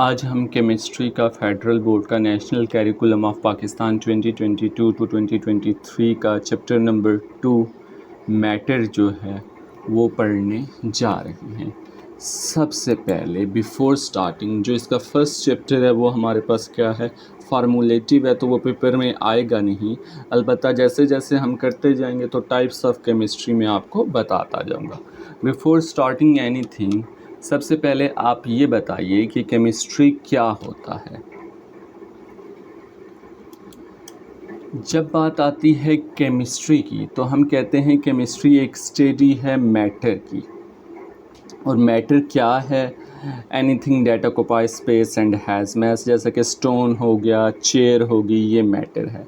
आज हम केमिस्ट्री का फेडरल बोर्ड का national curriculum of Pakistan 2022 to 2023 का चैप्टर नंबर 2 मैटर जो है वो पढ़ने जा रहे हैं। सबसे पहले बिफोर स्टार्टिंग जो इसका फर्स्ट चैप्टर है वो हमारे पास क्या है, फार्मूलेटिव है, तो वो पेपर में आएगा नहीं। अलबत्ता जैसे जैसे हम करते जाएंगे तो टाइप्स ऑफ केमिस्ट्री में आपको बताता जाऊंगा। बिफोर स्टार्टिंग एनीथिंग, सबसे पहले आप ये बताइए कि केमिस्ट्री क्या होता है। जब बात आती है केमिस्ट्री की तो हम कहते हैं केमिस्ट्री एक स्टडी है मैटर की। और मैटर क्या है? Anything that occupy space and has मास, जैसा कि स्टोन हो गया, चेयर होगी, ये मैटर है।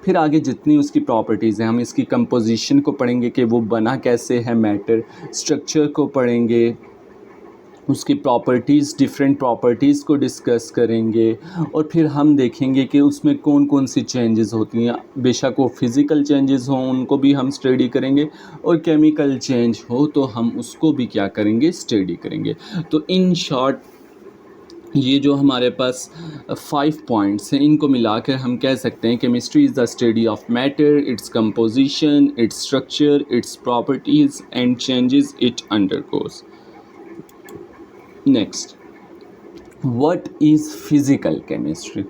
फिर आगे जितनी उसकी प्रॉपर्टीज़ हैं, हम इसकी कंपोजिशन को पढ़ेंगे कि वो बना कैसे है मैटर, स्ट्रक्चर को पढ़ेंगे, उसकी प्रॉपर्टीज़, डिफरेंट प्रॉपर्टीज़ को डिस्कस करेंगे, और फिर हम देखेंगे कि उसमें कौन कौन सी चेंजेस होती हैं। बेशक वो फिज़िकल चेंजेस हों उनको भी हम स्टडी करेंगे, और केमिकल चेंज हो तो हम उसको भी क्या करेंगे, स्टडी करेंगे। तो इन शॉर्ट ये जो हमारे पास 5 पॉइंट्स हैं, इनको मिलाकर हम कह सकते हैं chemistry is the study of matter, its composition, its structure, it's properties and changes it undergoes. Next, what is physical chemistry?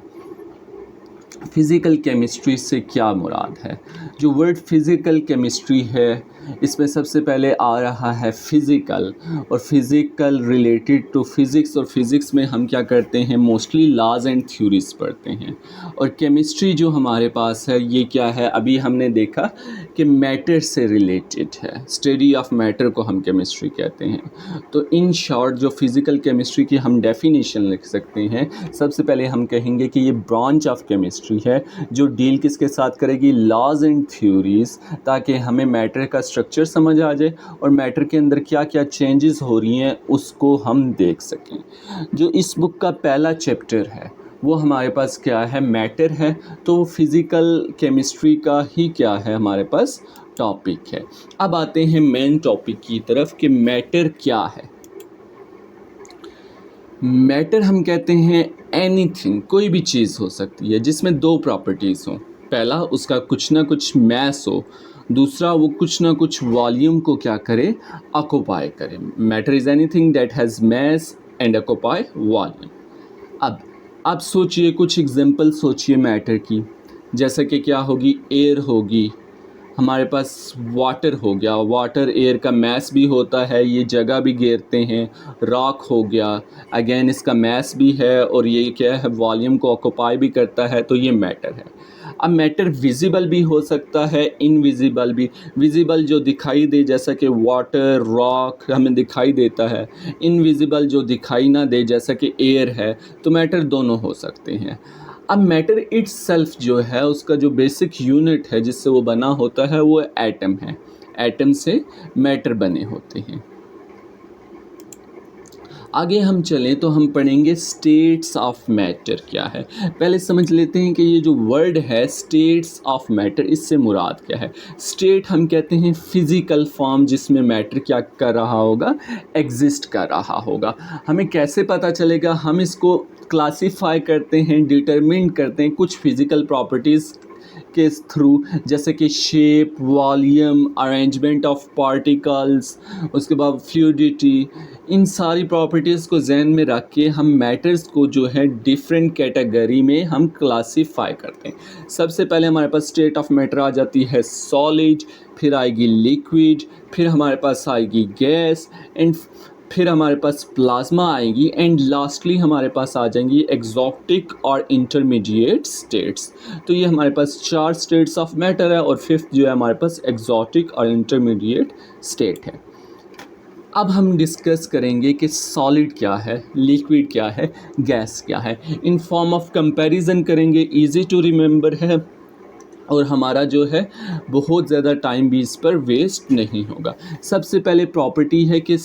Physical chemistry से क्या मुराद है? जो वर्ड फिज़िकल केमिस्ट्री है इसमें सबसे पहले आ रहा है फ़िज़िकल, और फिज़िकल रिलेटेड टू फिज़िक्स, और फिज़िक्स में हम क्या करते हैं, मोस्टली लॉज एंड थ्योरीज पढ़ते हैं। और केमिस्ट्री जो हमारे पास है ये क्या है, अभी हमने देखा कि मैटर से रिलेटेड है, स्टडी ऑफ मैटर को हम केमिस्ट्री कहते हैं। तो इन शॉर्ट जो फिज़िकल केमिस्ट्री की हम डेफिनेशन लिख सकते हैं, सबसे पहले हम कहेंगे कि ये ब्रांच ऑफ केमिस्ट्री है जो डील किसके साथ करेगी, लॉज एंड थ्योरीज, ताकि हमें मैटर का स्ट्रक्चर समझ आ जाए और मैटर के अंदर क्या क्या चेंजेस हो रही हैं उसको हम देख सकें। जो इस बुक का पहला चैप्टर है वो हमारे पास क्या है, मैटर है। तो फिज़िकल केमिस्ट्री का ही क्या है हमारे पास टॉपिक है। अब आते हैं मेन टॉपिक की तरफ कि मैटर क्या है। मैटर हम कहते हैं एनीथिंग, कोई भी चीज़ हो सकती है जिसमें दो प्रॉपर्टीज़ हों। पहला, उसका कुछ ना कुछ मैस हो, दूसरा वो कुछ ना कुछ वॉल्यूम को क्या करे, ऑक्युपाई करे। Matter is anything that has mass and occupy volume. अब आप सोचिए, कुछ एग्जांपल सोचिए मैटर की, जैसे कि क्या होगी, एयर होगी, हमारे पास वाटर हो गया, वाटर एयर का मैस भी होता है, ये जगह भी घेरते हैं। रॉक हो गया, अगेन इसका मैस भी है और ये क्या है, वॉल्यूम को ऑक्युपाई भी करता है, तो ये मैटर है। अब मैटर विजिबल भी हो सकता है, इनविजिबल भी। विजिबल जो दिखाई दे, जैसा कि वाटर, रॉक हमें दिखाई देता है। इनविजिबल जो दिखाई ना दे, जैसा कि एयर है। तो मैटर दोनों हो सकते हैं। अब मैटर इट्सेल्फ जो है, उसका जो बेसिक यूनिट है जिससे वो बना होता है वो एटम है। एटम से मैटर बने होते हैं। आगे हम चलें तो हम पढ़ेंगे स्टेट्स ऑफ मैटर क्या है। पहले समझ लेते हैं कि ये जो वर्ड है स्टेट्स ऑफ मैटर, इससे मुराद क्या है। स्टेट हम कहते हैं फिज़िकल फॉर्म जिसमें मैटर क्या कर रहा होगा, एग्जिस्ट कर रहा होगा। हमें कैसे पता चलेगा, हम इसको क्लासीफाई करते हैं, डिटरमिन करते हैं कुछ फिज़िकल प्रॉपर्टीज़ के थ्रू, जैसे कि shape, volume, arrangement of particles, उसके बाद फ्लूइडिटी। इन सारी प्रॉपर्टीज़ को जहन में रख के हम मैटर्स को जो है डिफरेंट कैटेगरी में हम क्लासीफाई करते हैं। सबसे पहले हमारे पास स्टेट ऑफ मैटर आ जाती है सॉलिड, फिर आएगी लिक्विड, फिर हमारे पास आएगी गैस, एंड फिर हमारे पास प्लाज्मा आएगी, एंड लास्टली हमारे पास आ जाएंगी एक्सोटिक और इंटरमीडिएट स्टेट्स। तो ये हमारे पास 4 स्टेट्स ऑफ मैटर है, और फिफ्थ जो है हमारे पास एक्सोटिक और इंटरमीडिएट स्टेट है। अब हम डिस्कस करेंगे कि सॉलिड क्या है, लिक्विड क्या है, गैस क्या है। इन फॉर्म ऑफ कंपैरिजन करेंगे, इजी टू रिमेंबर है, और हमारा जो है बहुत ज़्यादा टाइम भी इस पर वेस्ट नहीं होगा। सबसे पहले प्रॉपर्टी है कि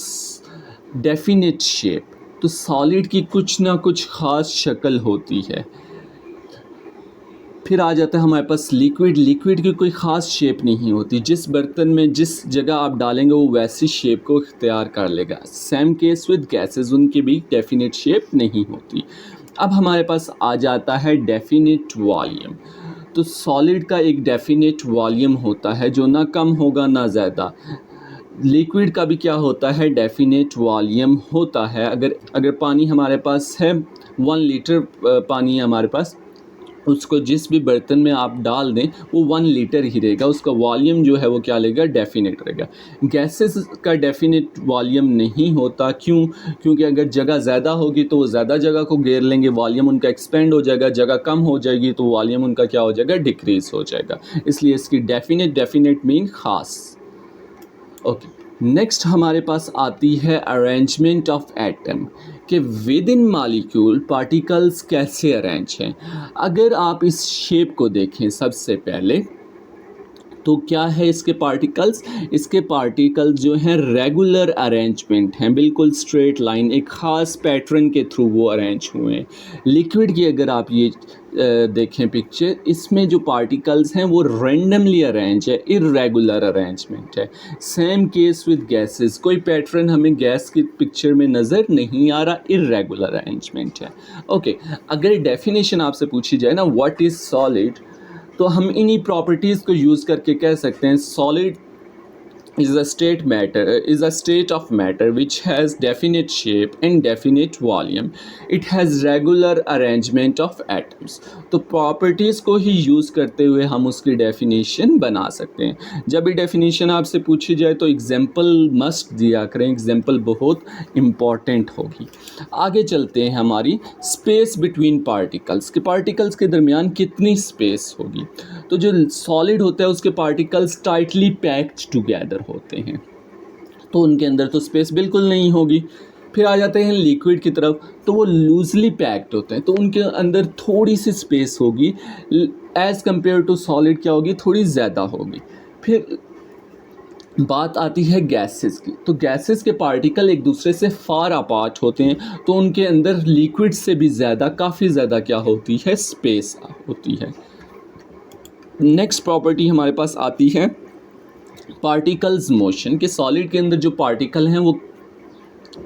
डेफिनेट शेप। तो सॉलिड की कुछ ना कुछ ख़ास शक्ल होती है। फिर आ जाता है हमारे पास लिक्विड। लिक्विड की कोई ख़ास शेप नहीं होती, जिस बर्तन में जिस जगह आप डालेंगे वो वैसी शेप को इख्तियार कर लेगा। सेम केस विद गैसेस, उनकी भी डेफिनेट शेप नहीं होती। अब हमारे पास आ जाता है डेफिनेट वॉल्यूम। तो सॉलिड का एक डेफिनेट वॉल्यूम होता है जो ना कम होगा ना ज़्यादा। लिक्विड का भी क्या होता है, डेफिनेट वॉल्यूम होता है। अगर पानी हमारे पास है 1 लीटर पानी है हमारे पास, उसको जिस भी बर्तन में आप डाल दें वो 1 लीटर ही रहेगा, उसका वॉल्यूम जो है वो क्या लेगा, डेफिनेट रहेगा। गैसेस का डेफिनेट वॉल्यूम नहीं होता, क्यों? क्योंकि अगर जगह ज़्यादा होगी तो वो ज़्यादा जगह को घेर लेंगे, वॉल्यूम उनका एक्सपेंड हो जाएगा। जगह कम हो जाएगी तो वॉल्यूम उनका क्या हो जाएगा, डिक्रीज़ हो जाएगा। इसलिए इसकी डेफिनेट मीन ख़ास। ओके, नेक्स्ट हमारे पास आती है अरेंजमेंट ऑफ एटम, कि विद इन मालिक्यूल पार्टिकल्स कैसे अरेंज हैं। अगर आप इस शेप को देखें सबसे पहले, तो क्या है इसके पार्टिकल्स? इसके पार्टिकल्स जो हैं रेगुलर अरेंजमेंट हैं, बिल्कुल स्ट्रेट लाइन, एक ख़ास पैटर्न के थ्रू वो अरेंज हुए हैं। लिक्विड की अगर आप ये देखें पिक्चर, इसमें जो पार्टिकल्स हैं वो रैंडमली अरेंज है, इर्रेगुलर अरेंजमेंट है। सेम केस विद गैसेस, कोई पैटर्न हमें गैस की पिक्चर में नज़र नहीं आ रहा, इर्रेगुलर अरेंजमेंट है। ओके, अगर डेफिनेशन आपसे पूछी जाए ना, व्हाट इज़ सॉलिड, तो हम इन्हीं प्रॉपर्टीज़ को यूज़ करके कह सकते हैं solid is a state of matter which has definite shape and definite volume. It has regular arrangement of atoms. तो प्रॉपर्टीज़ को ही यूज़ करते हुए हम उसकी डेफिनेशन बना सकते हैं। जब भी डेफिनेशन आपसे पूछी जाए तो एग्जाम्पल मस्ट दिया करें, एग्जाम्पल बहुत इम्पॉर्टेंट होगी। आगे चलते हैं हमारी स्पेस बिटवीन पार्टिकल्स, के पार्टिकल्स के दरमियान कितनी स्पेस होगी। तो जो सॉलिड होता है उसके पार्टिकल्स टाइटली पैक्ड टुगेदर होते हैं, तो उनके अंदर तो स्पेस बिल्कुल नहीं होगी। फिर आ जाते हैं लिक्विड की तरफ, तो वो लूजली पैक्ड होते हैं, तो उनके अंदर थोड़ी सी स्पेस होगी, एज़ कम्पेयर टू सॉलिड क्या होगी, थोड़ी ज़्यादा होगी। फिर बात आती है गैसेस की, तो गैसेस के पार्टिकल एक दूसरे से फार अपार्ट होते हैं, तो उनके अंदर लिक्विड से भी ज़्यादा, काफ़ी ज़्यादा क्या होती है, स्पेस होती है। नेक्स्ट प्रॉपर्टी हमारे पास आती है पार्टिकल्स मोशन, के सॉलिड के अंदर जो पार्टिकल हैं वो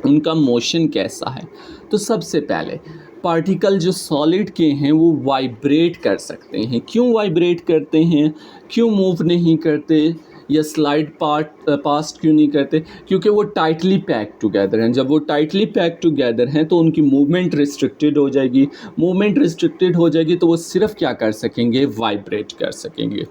उनका मोशन कैसा है। तो सबसे पहले पार्टिकल जो सॉलिड के हैं वो वाइब्रेट कर सकते हैं। क्यों वाइब्रेट करते हैं, क्यों मूव नहीं करते या स्लाइड पास्ट क्यों नहीं करते? क्योंकि वो टाइटली पैक टुगेदर हैं। जब वो टाइटली पैक टुगेदर हैं तो उनकी मूवमेंट रिस्ट्रिक्टेड हो जाएगी। मूवमेंट रिस्ट्रिक्टेड हो जाएगी तो वो सिर्फ क्या कर सकेंगे, वाइब्रेट कर सकेंगे।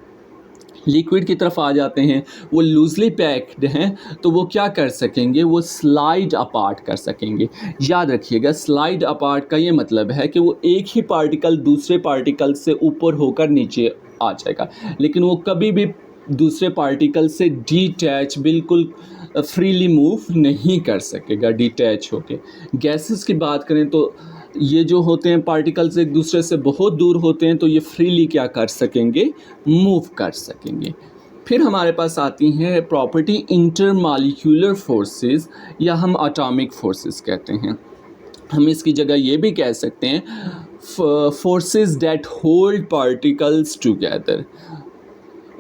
लिक्विड की तरफ आ जाते हैं, वो लूजली पैक्ड हैं, तो वो क्या कर सकेंगे, वो स्लाइड अपार्ट कर सकेंगे। याद रखिएगा, स्लाइड अपार्ट का ये मतलब है कि वो एक ही पार्टिकल दूसरे पार्टिकल से ऊपर होकर नीचे आ जाएगा, लेकिन वो कभी भी दूसरे पार्टिकल से डिटैच, बिल्कुल फ्रीली मूव नहीं कर सकेगा डिटैच होके। गैसेस की बात करें तो ये जो होते हैं पार्टिकल्स एक दूसरे से बहुत दूर होते हैं, तो ये फ्रीली क्या कर सकेंगे, मूव कर सकेंगे। फिर हमारे पास आती हैं प्रॉपर्टी इंटरमॉलिक्यूलर फोर्सेस, या हम एटॉमिक फोर्सेस कहते हैं। हम इसकी जगह ये भी कह सकते हैं forces that hold particles together.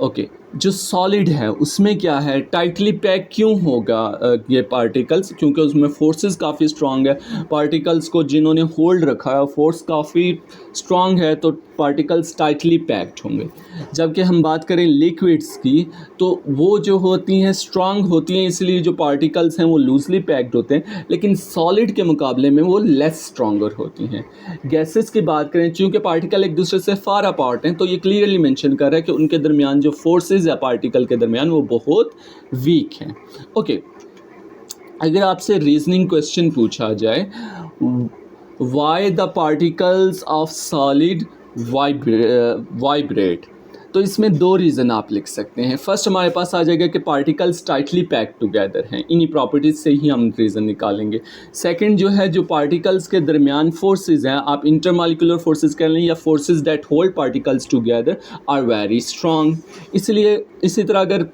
Okay, जो सॉलिड है उसमें क्या है, टाइटली पैक क्यों होगा ये पार्टिकल्स, क्योंकि उसमें फोर्सेस काफ़ी स्ट्रांग है। पार्टिकल्स को जिन्होंने होल्ड रखा है फोर्स काफ़ी स्ट्रांग है, तो पार्टिकल्स टाइटली पैक्ड होंगे। जबकि हम बात करें लिक्विड्स की, तो वो जो होती हैं स्ट्रांग होती हैं, इसलिए जो पार्टिकल्स हैं वो लूजली पैक्ड होते हैं, लेकिन सॉलिड के मुकाबले में वो लेस स्ट्रांगर होती हैं। गैसेस की बात करें, चूँकि पार्टिकल एक दूसरे से फार अपार्ट हैं, तो ये क्लियरली मेंशन कर रहा है कि उनके दरमियान जो फोर्सेस या पार्टिकल के दरमियान वो बहुत वीक हैं। ओके, अगर आपसे रीजनिंग क्वेश्चन पूछा जाए, why the particles of solid vibrate, तो इसमें 2 रीज़न आप लिख सकते हैं। फर्स्ट हमारे पास आ जाएगा कि पार्टिकल्स टाइटली पैक टुगेदर हैं, इन्हीं प्रॉपर्टीज़ से ही हम रीज़न निकालेंगे। सेकंड जो है, जो पार्टिकल्स के दरमियान फोर्सेस हैं, आप इंटरमॉलिक्यूलर फोर्सेस कह लें या forces that hold particles together, are very strong. इसलिए इसी तरह अगर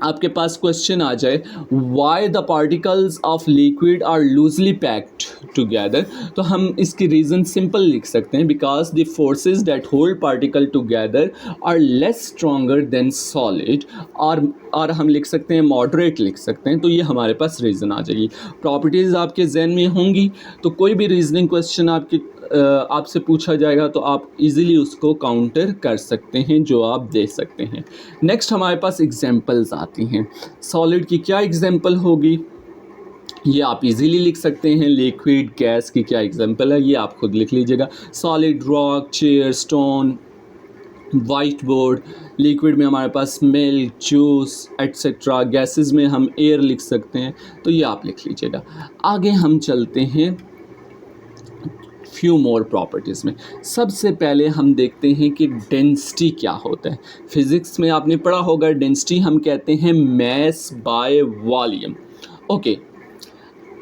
आपके पास क्वेश्चन आ जाए why the particles of liquid are loosely packed together, तो हम इसकी रीज़न सिंपल लिख सकते हैं, because the forces that hold particle together are less stronger than solid, और हम लिख सकते हैं मॉडरेट लिख सकते हैं। तो ये हमारे पास रीज़न आ जाएगी। प्रॉपर्टीज़ आपके जहन में होंगी, तो कोई भी रीजनिंग क्वेश्चन आपसे पूछा जाएगा तो आप इजीली उसको काउंटर कर सकते हैं, जो आप दे सकते हैं। नेक्स्ट हमारे पास एग्जांपल्स आती हैं। सॉलिड की क्या एग्जांपल होगी, ये आप इजीली लिख सकते हैं। लिक्विड गैस की क्या एग्जांपल है, ये आप खुद लिख लीजिएगा। Solid rock, chair, stone, white board. Liquid में हमारे पास मिल्क, जूस एट्सेट्रा। गैसेस में हम एयर लिख सकते हैं, तो ये आप लिख लीजिएगा। आगे हम चलते हैं फ्यू मोर प्रॉपर्टीज़ में। सबसे पहले हम देखते हैं कि डेंसिटी क्या होता है। फिज़िक्स में आपने पढ़ा होगा, डेंसिटी हम कहते हैं मैस बाय वॉल्यूम। ओके,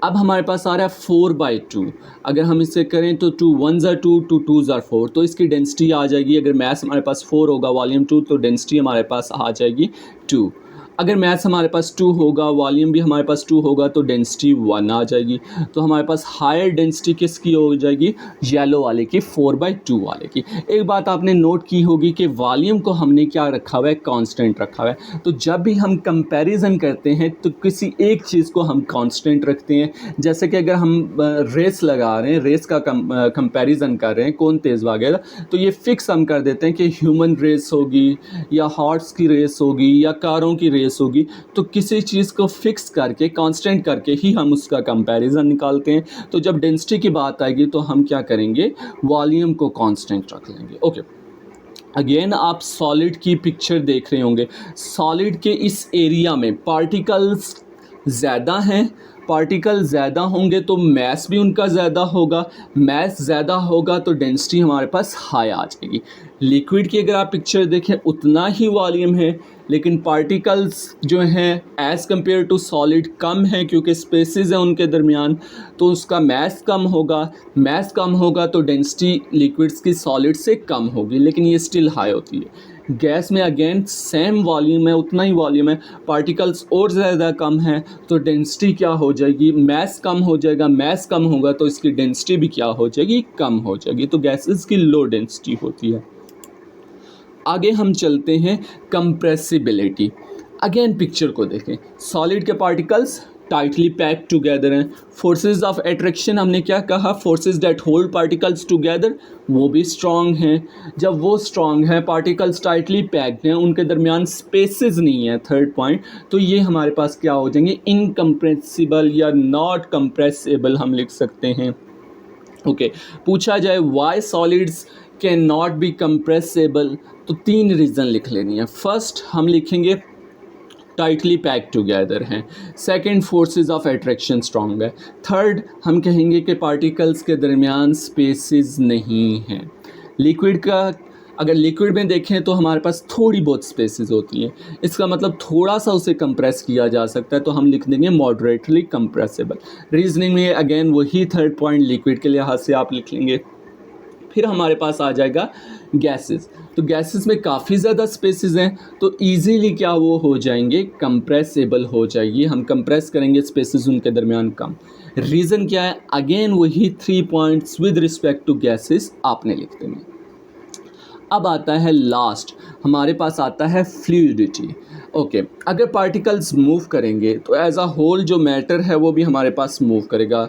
अब हमारे पास आ रहा है 4/2। अगर हम इसे करें तो 2 1 ज़ा 2, 2 2 ज़ा 4, तो इसकी डेंसिटी आ जाएगी। अगर मैस हमारे पास 4 होगा, वॉल्यूम 2, तो डेंसिटी हमारे पास आ जाएगी 2। अगर मैथ्स हमारे पास 2 होगा, वॉल्यूम भी हमारे पास 2 होगा, तो डेंसिटी 1 आ जाएगी। तो हमारे पास हायर डेंसिटी किसकी हो जाएगी, येलो वाले की, 4/2 वाले की। एक बात आपने नोट की होगी कि वॉल्यूम को हमने क्या रखा हुआ है, कांस्टेंट रखा हुआ है। तो जब भी हम कंपैरिजन करते हैं तो किसी एक चीज़ को हम कांस्टेंट रखते हैं। जैसे कि अगर हम रेस लगा रहे हैं, रेस का कंपैरिजन कर रहे हैं, कौन तेज़ भागेगा, तो ये फिक्स हम कर देते हैं कि ह्यूमन रेस होगी या हॉर्स की रेस होगी या कारों की रेस होगी। तो किसी चीज़ को फिक्स करके, कांस्टेंट करके ही हम उसका कंपैरिजन निकालते हैं। तो जब डेंसिटी की बात आएगी तो हम क्या करेंगे, वॉल्यूम को कांस्टेंट रख लेंगे। ओके, अगेन आप सॉलिड की पिक्चर देख रहे होंगे। सॉलिड के इस एरिया में पार्टिकल्स ज़्यादा हैं, पार्टिकल ज़्यादा होंगे तो मैस भी उनका ज़्यादा होगा, मैस ज़्यादा होगा तो डेंसिटी हमारे पास हाई आ जाएगी। लिक्विड की अगर आप पिक्चर देखें, उतना ही वॉल्यूम है, लेकिन पार्टिकल्स जो हैं एज़ कम्पेयर टू सॉलिड कम है, क्योंकि स्पेसेस हैं उनके दरमियान, तो उसका मैस कम होगा। मैस कम होगा तो डेंसिटी लिक्विड्स की सॉलिड से कम होगी, लेकिन ये स्टिल हाई होती है। गैस में अगेन सेम वॉल्यूम है, उतना ही वॉल्यूम है, पार्टिकल्स और ज़्यादा कम है, तो डेंसिटी क्या हो जाएगी, मैस कम हो जाएगा। मैस कम होगा तो इसकी डेंसिटी भी क्या हो जाएगी, कम हो जाएगी। तो गैसेस की लो डेंसिटी होती है। आगे हम चलते हैं कंप्रेसिबिलिटी। अगेन पिक्चर को देखें, सॉलिड के पार्टिकल्स टाइटली पैक्ड टुगेदर हैं। फोर्सेस ऑफ अट्रैक्शन हमने क्या कहा, forces that hold particles together, वो भी स्ट्रॉन्ग हैं। जब वो स्ट्रॉन्ग हैं, पार्टिकल्स टाइटली पैक्ड हैं, उनके दरमियान स्पेसेस नहीं है, थर्ड पॉइंट, तो ये हमारे पास क्या हो जाएंगे, इनकम्प्रेसिबल या नॉट कंप्रेसिबल हम लिख सकते हैं। ओके, पूछा जाए why solids can not be compressible, तो 3 रीज़न लिख लेनी है। फर्स्ट हम लिखेंगे टाइटली पैक टुगेदर हैं। Second, forces of attraction strong है। थर्ड, हम कहेंगे कि पार्टिकल्स के दरमियान स्पेसेस नहीं हैं। लिक्विड का अगर लिक्विड में देखें तो हमारे पास थोड़ी बहुत स्पेसेस होती हैं, इसका मतलब थोड़ा सा उसे कंप्रेस किया जा सकता है, तो हम लिख देंगे मॉडरेटली कंप्रेसिबल। रीजनिंग में अगेन वही थर्ड पॉइंट लिक्विड के लिहाज से आप लिख लेंगे। फिर हमारे पास आ जाएगा गैसेस। तो गैसेस में काफ़ी ज़्यादा स्पेसेस हैं, तो इजीली क्या वो हो जाएंगे, कंप्रेसेबल हो जाएगी। हम कंप्रेस करेंगे, स्पेसेस उनके दरमियान कम। रीज़न क्या है, अगेन वही 3 points with respect to gases आपने लिख देंगे। अब आता है लास्ट, हमारे पास आता है फ्लूइडिटी। ओके, अगर पार्टिकल्स मूव करेंगे तो एज अ होल जो मैटर है वो भी हमारे पास मूव करेगा।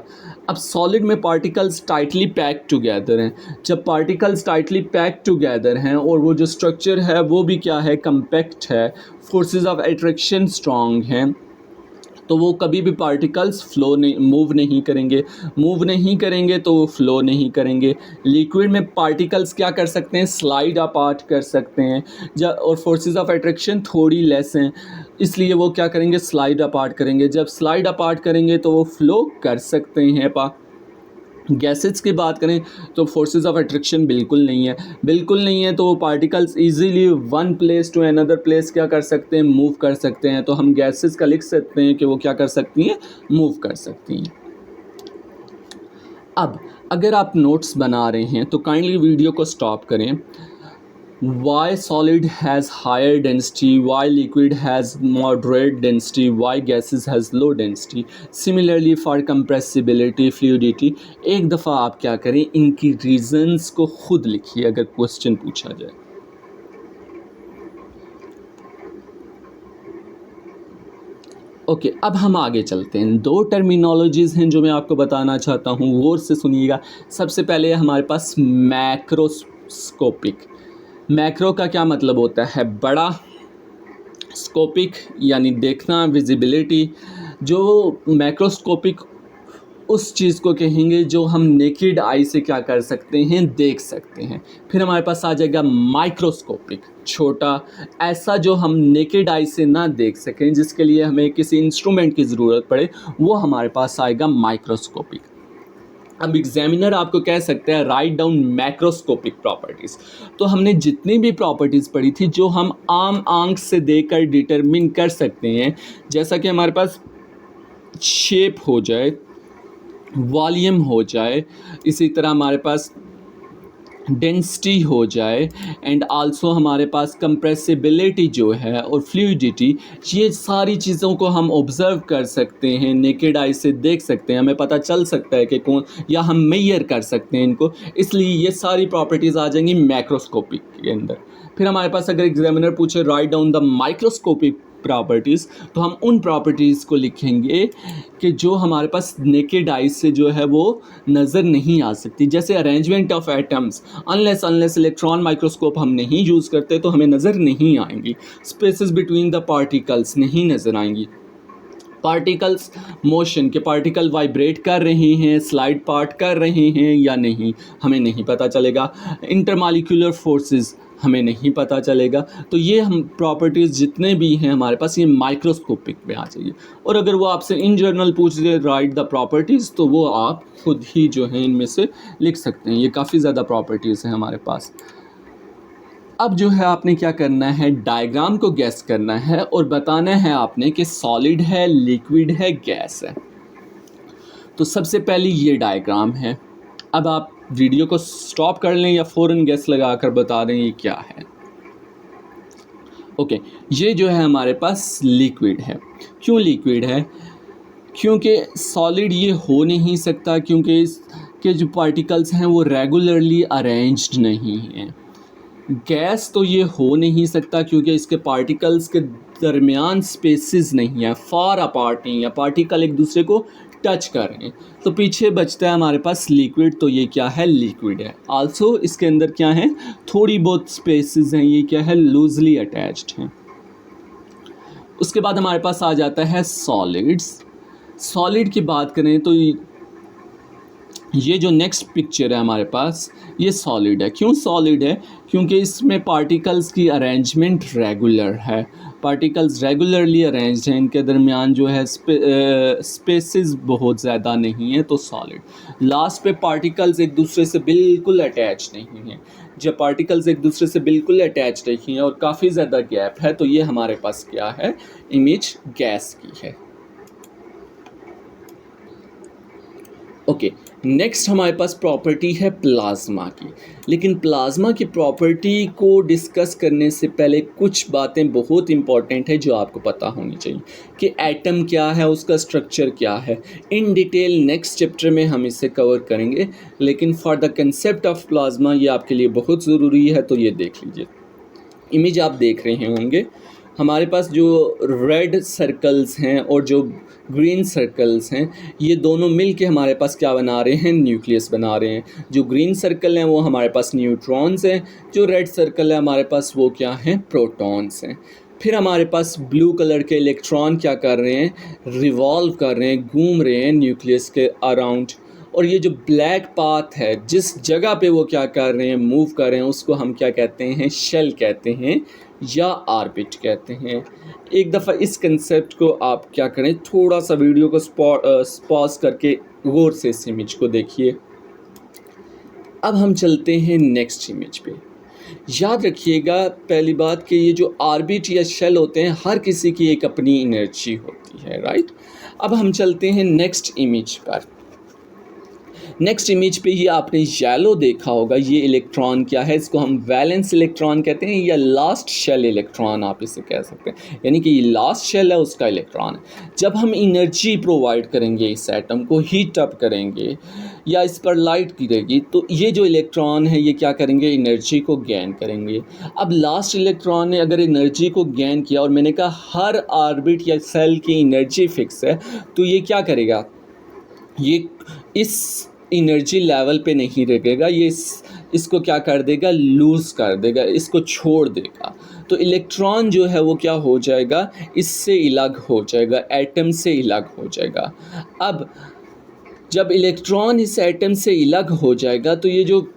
अब सॉलिड में पार्टिकल्स टाइटली पैक्ड टुगेदर हैं। जब पार्टिकल्स टाइटली पैक्ड टुगेदर हैं और वो जो स्ट्रक्चर है वो भी क्या है, कम्पैक्ट है, फोर्सेस ऑफ अट्रैक्शन स्ट्रॉन्ग हैं, तो वो कभी भी पार्टिकल्स मूव नहीं करेंगे तो वो फ्लो नहीं करेंगे। लिक्विड में पार्टिकल्स क्या कर सकते हैं, स्लाइड अपार्ट कर सकते हैं, और फोर्सेस ऑफ अट्रैक्शन थोड़ी लेस हैं, इसलिए वो क्या करेंगे, स्लाइड अपार्ट करेंगे। जब स्लाइड अपार्ट करेंगे तो वो फ्लो कर सकते हैं। गैसेस की बात करें तो फोर्सेस ऑफ अट्रैक्शन बिल्कुल नहीं है, तो वो particles easily one place to another place क्या कर सकते हैं, मूव कर सकते हैं। तो हम गैसेस का लिख सकते हैं कि वो क्या कर सकती हैं, मूव कर सकती हैं। अब अगर आप नोट्स बना रहे हैं तो काइंडली वीडियो को स्टॉप करें। why solid has higher density, why liquid has moderate density, why gases has low density, similarly for compressibility, fluidity। एक दफ़ा आप क्या करें, इनकी रीजंस को खुद लिखिए अगर क्वेश्चन पूछा जाए। ओके, अब हम आगे चलते हैं। दो टर्मिनोलॉजीज़ हैं जो मैं आपको बताना चाहता हूँ, गौर से सुनिएगा। सबसे पहले हमारे पास मैक्रोस्कोपिक। मैक्रो का क्या मतलब होता है, बड़ा, स्कोपिक यानी देखना, विजिबिलिटी। जो मैक्रोस्कोपिक उस चीज़ को कहेंगे जो हम नेकेड आई से क्या कर सकते हैं, देख सकते हैं। फिर हमारे पास आ जाएगा माइक्रोस्कोपिक, छोटा, ऐसा जो हम नेकेड आई से ना देख सकें, जिसके लिए हमें किसी इंस्ट्रूमेंट की ज़रूरत पड़े, वो हमारे पास आएगा माइक्रोस्कोपिक। अब एग्जामिनर आपको कह सकते हैं राइट डाउन मैक्रोस्कोपिक प्रॉपर्टीज़। तो हमने जितनी भी प्रॉपर्टीज़ पढ़ी थी जो हम आम आंख से देखकर डिटरमिन कर सकते हैं, जैसा कि हमारे पास शेप हो जाए, वॉल्यूम हो जाए, इसी तरह हमारे पास डेंसिटी हो जाए, एंड आल्सो हमारे पास कंप्रेसिबिलिटी जो है और फ्लूइडिटी, ये सारी चीज़ों को हम ऑब्ज़र्व कर सकते हैं, नेकेड आई से देख सकते हैं, हमें पता चल सकता है कि कौन, या हम मेजर कर सकते हैं इनको। इसलिए ये सारी प्रॉपर्टीज़ आ जाएंगी मैक्रोस्कोपिक के अंदर। फिर हमारे पास अगर एग्जामिनर पूछे write down the microscopic properties, तो हम उन प्रॉपर्टीज़ को लिखेंगे कि जो हमारे पास नेकेड आई से जो है वो नज़र नहीं आ सकती। जैसे arrangement of atoms, unless electron microscope हम नहीं यूज़ करते तो हमें नज़र नहीं आएंगी। स्पेसेस बिटवीन द पार्टिकल्स नहीं नज़र आएंगी। पार्टिकल्स मोशन, के पार्टिकल वाइब्रेट कर रहे हैं, स्लाइड पार्ट कर रहे हैं या नहीं, हमें नहीं पता चलेगा। इंटरमॉलिक्यूलर फोर्सेस हमें नहीं पता चलेगा। तो ये हम प्रॉपर्टीज़ जितने भी हैं हमारे पास, ये माइक्रोस्कोपिक में आ जाइए। और अगर वो आपसे इन जनरल पूछ दे राइट द प्रॉपर्टीज़, तो वो आप खुद ही जो है इनमें से लिख सकते हैं। ये काफ़ी ज़्यादा प्रॉपर्टीज़ हैं हमारे पास। अब जो है आपने क्या करना है, डायग्राम को गैस करना है और बताना है आपने कि सॉलिड है, लिक्विड है, गैस है। तो सबसे पहले ये डायग्राम है। अब आप वीडियो को स्टॉप कर लें या फ़ौरन गैस लगा कर बता दें ये क्या है। ओके, ये जो है हमारे पास लिक्विड है। क्यों लिक्विड है? क्योंकि सॉलिड ये हो नहीं सकता, क्योंकि इसके जो पार्टिकल्स हैं वो रेगुलरली अरेंज्ड नहीं हैं। गैस तो ये हो नहीं सकता क्योंकि इसके पार्टिकल्स के दरमियान स्पेसेस नहीं है, फार अपार्ट नहीं है, पार्टिकल एक दूसरे को टच कर रहे हैं। तो पीछे बचता है हमारे पास लिक्विड, तो ये क्या है, लिक्विड है। आल्सो इसके अंदर क्या है, थोड़ी बहुत स्पेसेस हैं, ये क्या है, लूजली अटैच्ड हैं। उसके बाद हमारे पास आ जाता है सॉलिड्स। सॉलिड की बात करें तो ये जो नेक्स्ट पिक्चर है हमारे पास, ये सॉलिड है। क्यों सॉलिड है? क्योंकि इसमें पार्टिकल्स की अरेंजमेंट रेगुलर है, पार्टिकल्स रेगुलरली अरेंज्ड हैं, इनके दरमियान जो है स्पेसेस बहुत ज़्यादा नहीं है, तो सॉलिड। लास्ट पे पार्टिकल्स एक दूसरे से बिल्कुल अटैच नहीं हैं। जब पार्टिकल्स एक दूसरे से बिल्कुल अटैच नहीं हैं और काफ़ी ज़्यादा गैप है, तो ये हमारे पास क्या है, इमेज गैस की है। ओके, नेक्स्ट हमारे पास प्रॉपर्टी है प्लाज्मा की। लेकिन प्लाज्मा की प्रॉपर्टी को डिस्कस करने से पहले कुछ बातें बहुत इंपॉर्टेंट है जो आपको पता होनी चाहिए कि एटम क्या है, उसका स्ट्रक्चर क्या है। इन डिटेल नेक्स्ट चैप्टर में हम इसे कवर करेंगे, लेकिन for the concept of plasma ये आपके लिए बहुत ज़रूरी है, तो ये देख लीजिए। इमेज आप देख रहे होंगे, हमारे पास जो रेड सर्कल्स हैं और जो ग्रीन सर्कल्स हैं, ये दोनों मिल के हमारे पास क्या बना रहे हैं, न्यूक्लियस बना रहे हैं। जो ग्रीन सर्कल हैं वो हमारे पास न्यूट्रॉन्स हैं, जो रेड सर्कल है हमारे पास वो क्या हैं, प्रोटॉन्स हैं। फिर हमारे पास ब्लू कलर के इलेक्ट्रॉन क्या कर रहे हैं, रिवॉल्व कर रहे हैं, घूम रहे हैं न्यूक्लियस के अराउंड। और ये जो ब्लैक पाथ है, जिस जगह पे वो क्या कर रहे हैं, मूव कर रहे हैं, उसको हम क्या कहते हैं, शेल कहते हैं या ऑर्बिट कहते हैं। एक दफ़ा इस कंसेप्ट को आप क्या करें, थोड़ा सा वीडियो को पॉज करके गौर से इस इमेज को देखिए। अब हम चलते हैं नेक्स्ट इमेज पे। याद रखिएगा पहली बात कि ये जो ऑर्बिट या शेल होते हैं, हर किसी की एक अपनी एनर्जी होती है, राइट। अब हम चलते हैं नेक्स्ट इमेज पर। नेक्स्ट इमेज पे ही आपने येलो देखा होगा, ये इलेक्ट्रॉन क्या है, इसको हम वैलेंस इलेक्ट्रॉन कहते हैं या लास्ट शेल इलेक्ट्रॉन आप इसे कह सकते हैं, यानी कि ये लास्ट शेल है उसका इलेक्ट्रॉन है। जब हम एनर्जी प्रोवाइड करेंगे इस एटम को, हीट अप करेंगे या इस पर लाइट गिरेगी, तो ये जो इलेक्ट्रॉन है ये क्या करेंगे, एनर्जी को गेन करेंगे। अब लास्ट इलेक्ट्रॉन ने अगर एनर्जी को गेन किया, और मैंने कहा हर ऑर्बिट या सेल की एनर्जी फिक्स है, तो ये क्या करेगा, ये इस एनर्जी लेवल पे नहीं रहेगा, ये इसको क्या कर देगा, लूज़ कर देगा, इसको छोड़ देगा। तो इलेक्ट्रॉन जो है वो क्या हो जाएगा, इससे अलग हो जाएगा, एटम से अलग हो जाएगा। अब जब इलेक्ट्रॉन इस एटम से अलग हो जाएगा तो ये जो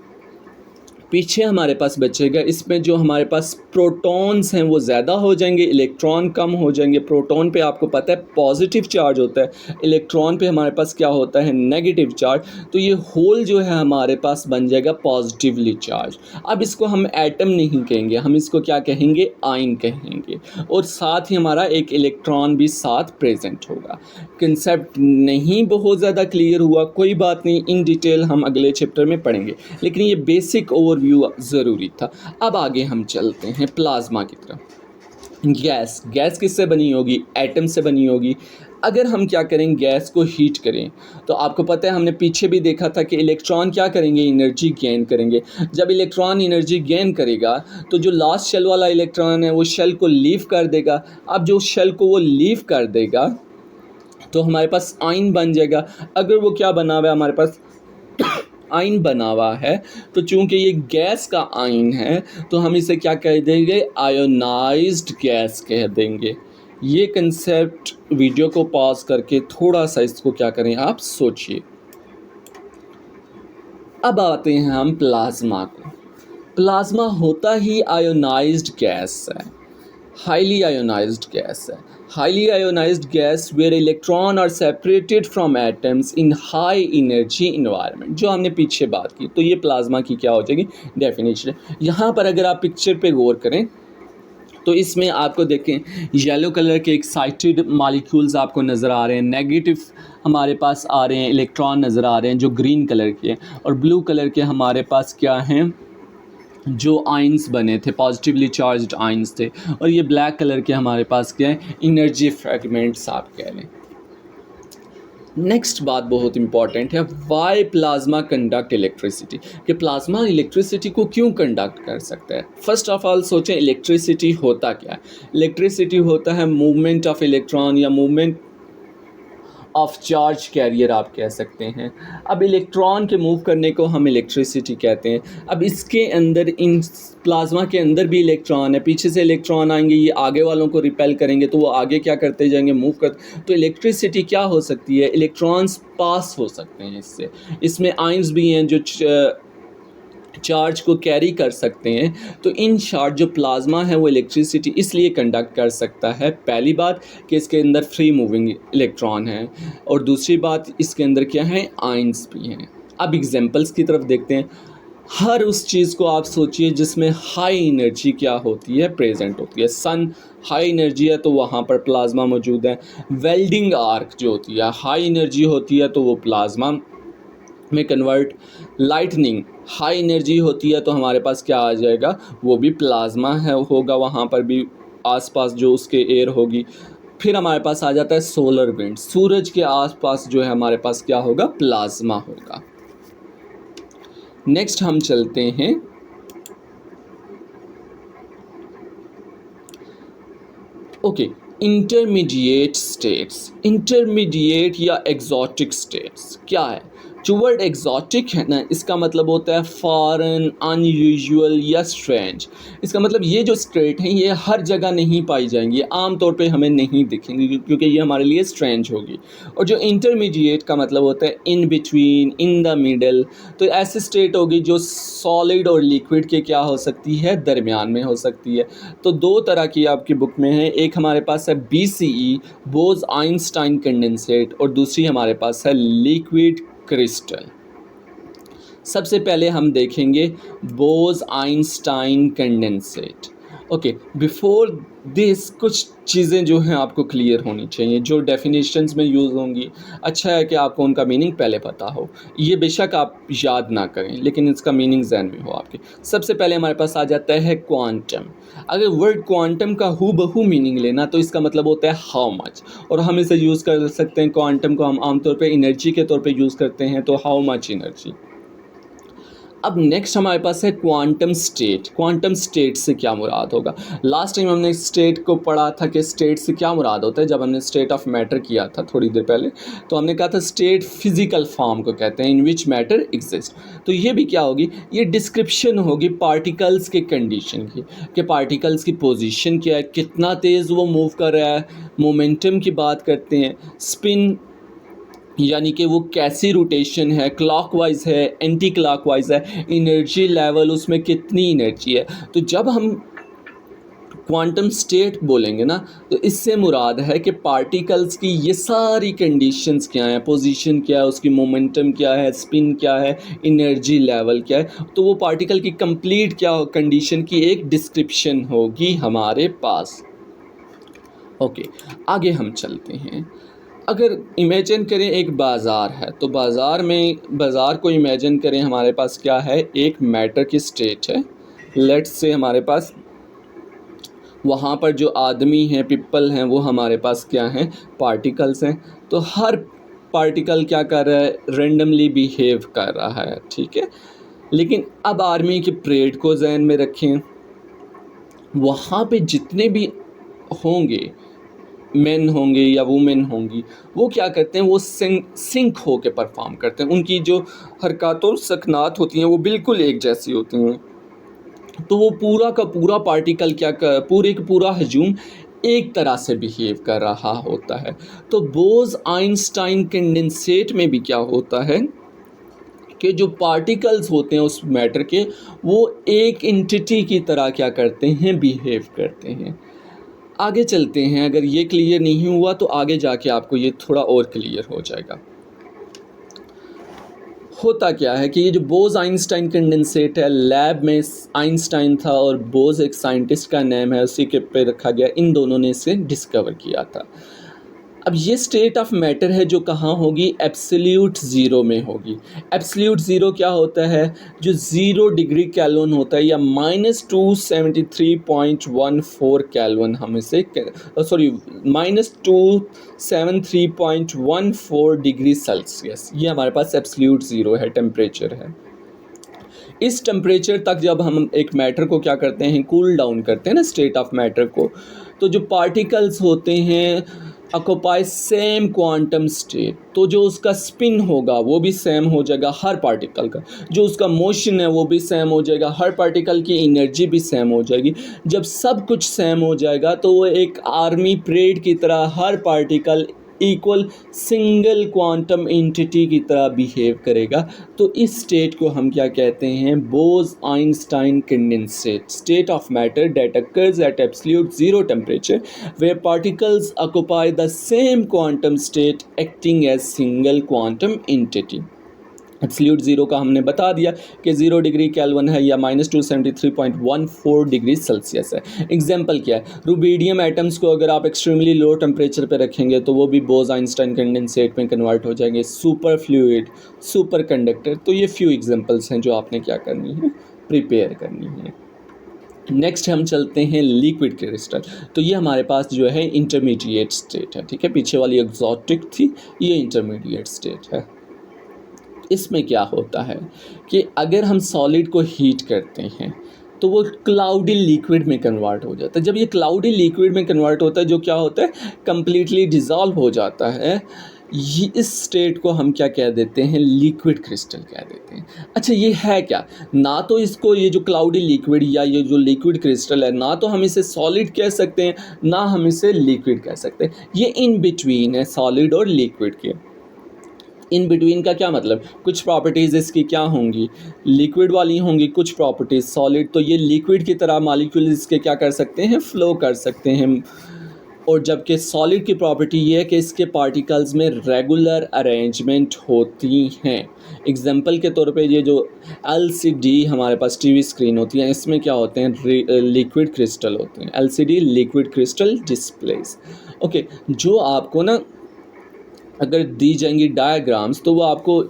पीछे हमारे पास बचेगा, इसमें जो हमारे पास प्रोटॉन्स हैं वो ज़्यादा हो जाएंगे, इलेक्ट्रॉन कम हो जाएंगे। प्रोटॉन पे आपको पता है पॉजिटिव चार्ज होता है, इलेक्ट्रॉन पे हमारे पास क्या होता है, नेगेटिव चार्ज। तो ये होल जो है हमारे पास बन जाएगा पॉजिटिवली चार्ज। अब इसको हम एटम नहीं कहेंगे, हम इसको क्या कहेंगे, आयन कहेंगे, और साथ ही हमारा एक इलेक्ट्रॉन भी साथ प्रेजेंट होगा। कंसेप्ट नहीं बहुत ज़्यादा क्लियर हुआ, कोई बात नहीं, इन डिटेल हम अगले चैप्टर में पढ़ेंगे, लेकिन ये बेसिक ओवरव्यू ज़रूरी था। अब आगे हम चलते हैं प्लाज्मा की तरफ। गैस किससे बनी होगी, एटम से बनी होगी। अगर हम क्या करें, गैस को हीट करें, तो आपको पता है हमने पीछे भी देखा था कि इलेक्ट्रॉन क्या करेंगे, एनर्जी गेन करेंगे। जब इलेक्ट्रॉन एनर्जी गेन करेगा तो जो लास्ट शेल वाला इलेक्ट्रॉन है वो शेल को लीव कर देगा। अब जो शेल को वो लीव कर देगा तो हमारे पास आयन बन जाएगा। अगर वो क्या बना हुआ है, हमारे पास आयन बना हुआ है, तो चूंकि ये गैस का आयन है तो हम इसे क्या कह देंगे, आयोनाइज्ड गैस कह देंगे। ये कंसेप्ट वीडियो को पॉज करके थोड़ा सा इसको क्या करें, आप सोचिए। अब आते हैं हम प्लाज्मा को। प्लाज्मा होता ही आयोनाइज्ड गैस है, हाईली आयोनाइज्ड गैस है। Highly ionized gas where electron are separated from atoms in high energy environment, जो हमने पीछे बात की। तो ये प्लाज्मा की क्या हो जाएगी, डेफिनेशन। यहाँ पर अगर आप पिक्चर पे गौर करें तो इसमें आपको देखें येलो कलर के एक्साइटेड मॉलिक्यूल्स आपको नज़र आ रहे हैं, नेगेटिव हमारे पास आ रहे हैं, इलेक्ट्रॉन नज़र आ रहे हैं जो ग्रीन कलर के हैं, और ब्लू कलर के हमारे पास क्या हैं, जो आयंस बने थे, पॉजिटिवली चार्ज्ड आयंस थे। और ये ब्लैक कलर के हमारे पास क्या है, एनर्जी फ्रैगमेंट्स आप कह लें। नेक्स्ट बात बहुत इंपॉर्टेंट है, वाई प्लाज्मा कंडक्ट इलेक्ट्रिसिटी, कि प्लाज्मा इलेक्ट्रिसिटी को क्यों कंडक्ट कर सकता है। फर्स्ट ऑफ ऑल सोचें इलेक्ट्रिसिटी होता क्या है। इलेक्ट्रिसिटी होता है मूवमेंट ऑफ इलेक्ट्रॉन या मूवमेंट ऑफ चार्ज कैरियर आप कह सकते हैं। अब इलेक्ट्रॉन के मूव करने को हम इलेक्ट्रिसिटी कहते हैं। अब इसके अंदर, इन प्लाज्मा के अंदर भी इलेक्ट्रॉन है, पीछे से इलेक्ट्रॉन आएंगे, ये आगे वालों को रिपेल करेंगे तो वो आगे क्या करते जाएंगे, मूव करते। तो इलेक्ट्रिसिटी क्या हो सकती है, इलेक्ट्रॉन्स पास हो सकते हैं इससे। इसमें आयंस भी हैं जो चार्ज को कैरी कर सकते हैं। तो इन शॉर्ट जो प्लाज्मा है वो इलेक्ट्रिसिटी इसलिए कंडक्ट कर सकता है, पहली बात कि इसके अंदर फ्री मूविंग इलेक्ट्रॉन है, और दूसरी बात इसके अंदर क्या है, आयंस भी हैं। अब एग्जांपल्स की तरफ देखते हैं। हर उस चीज़ को आप सोचिए जिसमें हाई एनर्जी क्या होती है, प्रेजेंट होती है। सन हाई एनर्जी है तो वहाँ पर प्लाज्मा मौजूद है। वेल्डिंग आर्क जो होती है हाई एनर्जी होती है तो वो प्लाज्मा में कन्वर्ट। लाइटनिंग हाई एनर्जी होती है तो हमारे पास क्या आ जाएगा, वो भी प्लाज्मा है होगा, वहाँ पर भी आसपास जो उसके एयर होगी। फिर हमारे पास आ जाता है सोलर विंड, सूरज के आसपास जो है हमारे पास क्या होगा, प्लाज्मा होगा। नेक्स्ट हम चलते हैं इंटरमीडिएट स्टेट्स। इंटरमीडिएट या एग्जॉटिक स्टेट्स क्या है। जो वर्ड एग्जॉटिक है ना, इसका मतलब होता है फॉरेन, अनयूजुअल या स्ट्रेंज। इसका मतलब ये जो स्टेट हैं ये हर जगह नहीं पाई जाएंगी, आम तौर पे हमें नहीं दिखेंगी क्योंकि ये हमारे लिए स्ट्रेंज होगी। और जो इंटरमीडिएट का मतलब होता है in between, in the middle. तो ऐसी स्टेट होगी जो सॉलिड और लिक्विड के क्या हो सकती है, दरमियान में हो सकती है। तो दो तरह की आपकी बुक में है, एक हमारे पास है BCE बोज आइंस्टाइन कंडेंसेट, और दूसरी हमारे पास है लिक्विड क्रिस्टल। सबसे पहले हम देखेंगे Bose Einstein condensate. Okay, before this कुछ चीज़ें जो हैं आपको क्लियर होनी चाहिए, जो डेफिनेशंस में यूज़ होंगी। अच्छा है कि आपको उनका मीनिंग पहले पता हो। ये बेशक आप याद ना करें, लेकिन इसका मीनिंग ज़हन में हो आपके। सबसे पहले हमारे पास आ जाता है क्वांटम। अगर वर्ड क्वांटम का हूबहू मीनिंग लेना तो इसका मतलब होता है हाउ मच, और हम इसे यूज़ कर सकते हैं, क्वांटम को हम आमतौर पे एनर्जी के तौर पे यूज़ करते हैं, तो हाउ मच एनर्जी। अब नेक्स्ट हमारे पास है क्वांटम स्टेट। क्वांटम स्टेट से क्या मुराद होगा? लास्ट टाइम हमने स्टेट को पढ़ा था कि स्टेट से क्या मुराद होता है, जब हमने स्टेट ऑफ मैटर किया था थोड़ी देर पहले, तो हमने कहा था स्टेट फिजिकल फॉर्म को कहते हैं इन विच मैटर एग्जिस्ट। तो ये भी क्या होगी, ये डिस्क्रिप्शन होगी पार्टिकल्स के कंडीशन की, कि पार्टिकल्स की पोजीशन क्या है, कितना तेज़ वो मूव कर रहा है, मोमेंटम की बात करते हैं, स्पिन यानी कि वो कैसी रोटेशन है, क्लॉकवाइज है, एंटी क्लॉकवाइज है, एनर्जी लेवल उसमें कितनी एनर्जी है। तो जब हम क्वांटम स्टेट बोलेंगे ना, तो इससे मुराद है कि पार्टिकल्स की ये सारी कंडीशंस क्या हैं, पोजीशन क्या है, उसकी मोमेंटम क्या है, स्पिन क्या है, एनर्जी लेवल क्या है, तो वो पार्टिकल की कंप्लीट क्या कंडीशन की एक डिस्क्रिप्शन होगी हमारे पास। ओके, आगे हम चलते हैं। अगर इमेजिन करें एक बाज़ार है, तो बाज़ार को इमेजिन करें, हमारे पास क्या है, एक मैटर की स्टेट है। लेट्स से हमारे पास वहाँ पर जो आदमी हैं, पीपल हैं, वो हमारे पास क्या हैं, पार्टिकल्स हैं। तो हर पार्टिकल क्या कर रहा है, रेंडमली बिहेव कर रहा है, ठीक है। लेकिन अब आर्मी की परेड को ज़हन में रखें, वहाँ पे जितने भी होंगे, मेन होंगे या वुमेन होंगी, वो क्या करते हैं, वो सिंक होके परफॉर्म करते हैं। उनकी जो हरकत और सकनात होती हैं वो बिल्कुल एक जैसी होती हैं। तो वो पूरा का पूरा पार्टिकल क्या कर, पूरे का पूरा हजूम एक तरह से बिहेव कर रहा होता है। तो बोज आइंस्टाइन कंडेंसेट में भी क्या होता है कि जो पार्टिकल्स होते हैं उस मैटर के, वो एक एंटिटी की तरह क्या करते हैं, बिहेव करते हैं। आगे चलते हैं, अगर ये क्लियर नहीं हुआ तो आगे जाके आपको ये थोड़ा और क्लियर हो जाएगा। होता क्या है कि ये जो बोज आइंस्टाइन कंडेंसेट है, लैब में आइंस्टाइन था और बोज एक साइंटिस्ट का नेम है, उसी के पे रखा गया, इन दोनों ने इसे डिस्कवर किया था। अब ये स्टेट ऑफ मैटर है जो कहाँ होगी, एब्सोल्यूट ज़ीरो में होगी। एब्सोल्यूट ज़ीरो क्या होता है, जो 0 डिग्री केल्विन होता है, या -273.14 केल्विन, हम इसे -273.14 डिग्री सेल्सियस, ये हमारे पास एब्सोल्यूट ज़ीरो है, टेम्परेचर है। इस टेम्परेचर तक जब हम एक मैटर को क्या करते हैं, कूल डाउन करते हैं ना, स्टेट ऑफ मैटर को, तो जो पार्टिकल्स होते हैं ऑक्यूपाई सेम क्वांटम स्टेट, तो जो उसका स्पिन होगा वो भी सेम हो जाएगा हर पार्टिकल का, जो उसका मोशन है वो भी सेम हो जाएगा, हर पार्टिकल की एनर्जी भी सेम हो जाएगी। जब सब कुछ सेम हो जाएगा तो वो एक आर्मी परेड की तरह हर particle equal single quantum entity की तरह बिहेव करेगा। तो इस स्टेट को हम क्या कहते हैं, Bose Einstein condensate, state of matter that occurs at absolute zero temperature where particles occupy the same quantum state acting as single quantum entity। Absolute zero का हमने बता दिया कि 0 डिग्री केल्विन है या -273.14 डिग्री सेल्सियस है। एग्जाम्पल क्या है, रुबीडियम एटम्स को अगर आप एक्सट्रीमली लो टेम्परेचर पे रखेंगे तो वो भी बोज आइंस्टाइन कंडेंसेट में कन्वर्ट हो जाएंगे, सुपर फ्लूइड, सुपर कंडक्टर। तो ये फ्यू एग्जाम्पल्स हैं जो आपने क्या करनी है, प्रिपेयर करनी है। नेक्स्ट हम चलते हैं लिक्विड क्रिस्टल। तो ये हमारे पास जो है इंटरमीडिएट स्टेट है, ठीक है। पीछे वाली एक्सोटिक थी, ये इंटरमीडिएट स्टेट है। इसमें क्या होता है कि अगर हम सॉलिड को हीट करते हैं तो वो क्लाउडी लिक्विड में कन्वर्ट हो जाता है। जब ये क्लाउडी लिक्विड में कन्वर्ट होता है, जो क्या होता है, कम्प्लीटली डिज़ोल्व हो जाता है, ये इस स्टेट को हम क्या कह देते हैं, लिक्विड क्रिस्टल कह देते हैं। अच्छा, ये है क्या, ना तो इसको, ये जो क्लाउडी लिक्विड या ये जो लिक्विड क्रिस्टल है, ना तो हम इसे सॉलिड कह सकते हैं, ना हम इसे लिक्विड कह सकते हैं। ये इन बिटवीन है सॉलिड और लिक्विड के। इन बिटवीन का क्या मतलब, कुछ प्रॉपर्टीज़ इसकी क्या होंगी, लिक्विड वाली होंगी, कुछ प्रॉपर्टीज़ सॉलिड। तो ये लिक्विड की तरह मॉलिक्यूल इसके क्या कर सकते हैं, फ्लो कर सकते हैं, और जबकि सॉलिड की प्रॉपर्टी ये है कि इसके पार्टिकल्स में रेगुलर अरेंजमेंट होती हैं। एग्जांपल के तौर पे ये जो LCD हमारे पास टीवी स्क्रीन होती है, इसमें क्या होते हैं, लिक्विड क्रिस्टल होते हैं। LCD liquid crystal displace. Okay, जो आपको ना अगर दी जाएंगी डायग्राम्स तो वो आपको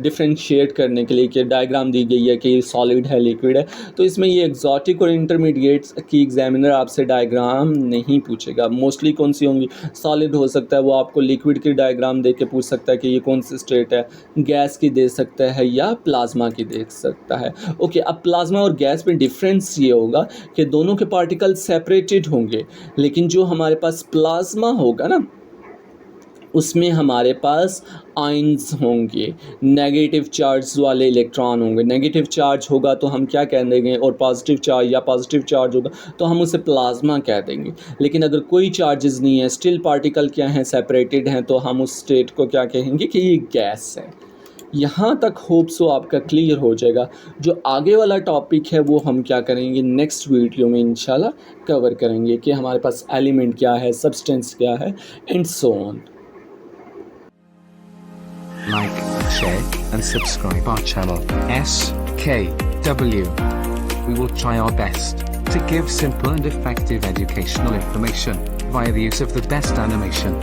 डिफरेंशिएट करने के लिए कि डायग्राम दी गई है कि सॉलिड है लिक्विड है, तो इसमें ये एग्जॉटिक और इंटरमीडिएट्स की एग्जामिनर आपसे डायग्राम नहीं पूछेगा। मोस्टली कौन सी होंगी, सॉलिड हो सकता है वो आपको लिक्विड की डायग्राम दे के पूछ सकता है कि ये कौन सी स्टेट है, गैस की दे सकता है या प्लाज्मा की दे सकता है। ओके, अब प्लाज्मा और गैस में डिफरेंस ये होगा कि दोनों के पार्टिकल सेपरेटेड होंगे, लेकिन जो हमारे पास प्लाज्मा होगा ना उसमें हमारे पास आयंस होंगे, नेगेटिव चार्ज वाले इलेक्ट्रॉन होंगे। नेगेटिव चार्ज होगा तो हम क्या कह देंगे, और पॉजिटिव चार्ज या पॉजिटिव चार्ज होगा तो हम उसे प्लाज्मा कह देंगे। लेकिन अगर कोई चार्जेस नहीं है, स्टिल पार्टिकल क्या हैं, सेपरेटेड हैं, तो हम उस स्टेट को क्या कहेंगे कि ये गैस है। यहाँ तक होप सो आपका क्लियर हो जाएगा। जो आगे वाला टॉपिक है वो हम क्या करेंगे, नेक्स्ट वीडियो में इंशाल्लाह कवर करेंगे कि हमारे पास एलिमेंट क्या है, सब्सटेंस क्या है, and so on. Like, share, and subscribe our channel, SKW. We will try our best to give simple and effective educational information via the use of the best animation.